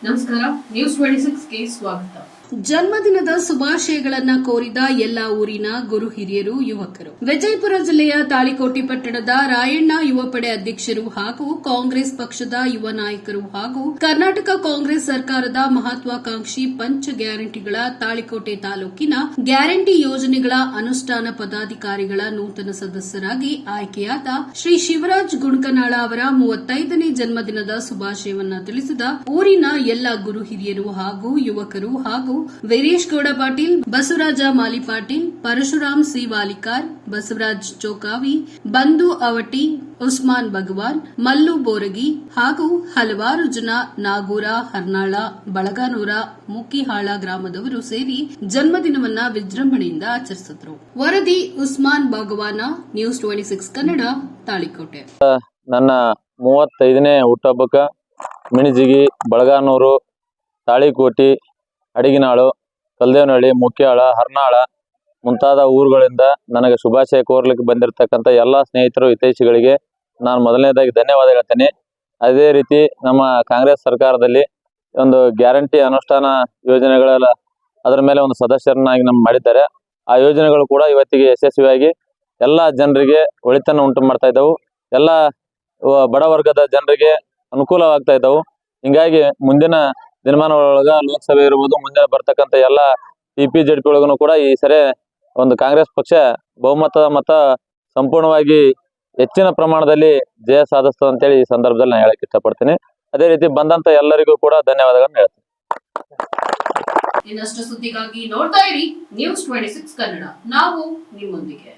ನಮಸ್ಕಾರ, ನ್ಯೂಸ್ 26ಗೆ ಸ್ವಾಗತ. ಜನ್ಮದಿನದ ಶುಭಾಶಯಗಳನ್ನ ಕೋರಿದ ಎಲ್ಲ ಊರಿನ ಗುರು ಹಿರಿಯರು, ಯುವಕರು. ವಿಜಯಪುರ ಜಿಲ್ಲೆಯ ತಾಳಿಕೋಟೆ ಪಟ್ಟಣದ ರಾಯಣ್ಣ ಯುವ ಪಡೆ ಅಧ್ಯಕ್ಷರು ಹಾಗೂ ಕಾಂಗ್ರೆಸ್ ಪಕ್ಷದ ಯುವ ನಾಯಕರು ಹಾಗೂ ಕರ್ನಾಟಕ ಕಾಂಗ್ರೆಸ್ ಸರ್ಕಾರದ ಮಹತ್ವಾಕಾಂಕ್ಷಿ ಪಂಚ ಗ್ಯಾರಂಟಿಗಳ ತಾಳಿಕೋಟೆ ತಾಲೂಕಿನ ಗ್ಯಾರಂಟಿ ಯೋಜನೆಗಳ ಅನುಷ್ಠಾನ ಪದಾಧಿಕಾರಿಗಳ ನೂತನ ಸದಸ್ಯರಾಗಿ ಆಯ್ಕೆಯಾದ ಶ್ರೀ ಶಿವರಾಜ್ ಗುಣಕನಾಳ ಅವರ 35ನೇ ಜನ್ಮದಿನದ ಶುಭಾಶಯವನ್ನ ತಿಳಿಸಿದ ಊರಿನ ಎಲ್ಲ ಗುರು ಹಿರಿಯರು ಹಾಗೂ ಯುವಕರು ಹಾಗೂ ವೀರೇಶ್ ಗೌಡ ಪಾಟೀಲ್, ಬಸವರಾಜ ಮಾಲಿ ಪಾಟೀಲ್, ಪರಶುರಾಮ್ ಸಿ ವಾಲಿಕಾರ್, ಬಸವರಾಜ್ ಚೋಕಾವಿ, ಬಂದು ಅವಟಿ, ಉಸ್ಮಾನ್ ಭಗವಾನ್, ಮಲ್ಲು ಬೋರಗಿ ಹಾಗೂ ಹಲವಾರು ಜನ ನಾಗೂರ, ಹರ್ನಾಳ, ಬಳಗಾನೂರ, ಮುಕ್ಕಿಹಾಳ ಗ್ರಾಮದವರು ಸೇರಿ ಜನ್ಮದಿನವನ್ನ ವಿಜೃಂಭಣೆಯಿಂದ ಆಚರಿಸಿದರು. ವರದಿ ಉಸ್ಮಾನ್ ಭಗವಾನ, ನ್ಯೂಸ್ 26 ಕನ್ನಡ, ತಾಳಿಕೋಟೆ. ನನ್ನ 35ನೇ ಹುಟ್ಟಹಬ್ಬಕ್ಕೆ ಮಿಣಿಜಿಗಿ, ಬಳಗಾನೂರು, ತಾಳಿಕೋಟಿ, ಅಡಿಗಿನಾಳು, ಕಲ್ದೇವನಹಳ್ಳಿ, ಮುಕ್ಕಿಹಾಳ, ಹರ್ನಾಳ ಮುಂತಾದ ಊರುಗಳಿಂದ ನನಗೆ ಶುಭಾಶಯ ಕೋರ್ಲಿಕ್ಕೆ ಬಂದಿರತಕ್ಕಂಥ ಎಲ್ಲ ಸ್ನೇಹಿತರು, ಹಿತೈಷಿಗಳಿಗೆ ನಾನು ಮೊದಲನೇದಾಗಿ ಧನ್ಯವಾದ ಹೇಳ್ತೇನೆ. ಅದೇ ರೀತಿ ನಮ್ಮ ಕಾಂಗ್ರೆಸ್ ಸರ್ಕಾರದಲ್ಲಿ ಒಂದು ಗ್ಯಾರಂಟಿ ಅನುಷ್ಠಾನ ಯೋಜನೆಗಳೆಲ್ಲ ಅದರ ಮೇಲೆ ಒಂದು ಸದಸ್ಯರನ್ನಾಗಿ ನಮ್ಮ ಮಾಡಿದ್ದಾರೆ. ಆ ಯೋಜನೆಗಳು ಕೂಡ ಇವತ್ತಿಗೆ ಯಶಸ್ವಿಯಾಗಿ ಎಲ್ಲ ಜನರಿಗೆ ಒಳಿತನ್ನು ಉಂಟು ಮಾಡ್ತಾ ಇದ್ದವು. ಎಲ್ಲ ಬಡವರ್ಗದ ಜನರಿಗೆ ಅನುಕೂಲವಾಗ್ತಾ ಇದ್ದವು. ಹಿಂಗಾಗಿ ಮುಂದಿನ ದಿನಮಾನಗಳೊಳಗ ಲೋಕಸಭೆ ಇರ್ಬೋದು, ಮುಂದೆ ಬರ್ತಕ್ಕಂಥ ಎಲ್ಲ TP-JDP ಒಳಗೂ ಕೂಡ ಈ ಸರಿ ಒಂದು ಕಾಂಗ್ರೆಸ್ ಪಕ್ಷ ಬಹುಮತದ ಮತ ಸಂಪೂರ್ಣವಾಗಿ ಹೆಚ್ಚಿನ ಪ್ರಮಾಣದಲ್ಲಿ ಜಯ ಸಾಧಿಸ್ತದೆ ಅಂತೇಳಿ ಈ ಸಂದರ್ಭದಲ್ಲಿ ನಾನು ಹೇಳಕ್ ಇಷ್ಟಪಡ್ತೀನಿ. ಅದೇ ರೀತಿ ಬಂದಂತ ಎಲ್ಲರಿಗೂ ಕೂಡ ಧನ್ಯವಾದಗಳನ್ನು ಹೇಳ್ತೀನಿ. ಇನ್ನಷ್ಟು ಸುದ್ದಿಗಾಗಿ ನೋಡ್ತಾ ಇರಿ ನ್ಯೂಸ್ 26 ಕನ್ನಡ, ನಾವು ನಿಮ್ಮೊಂದಿಗೆ.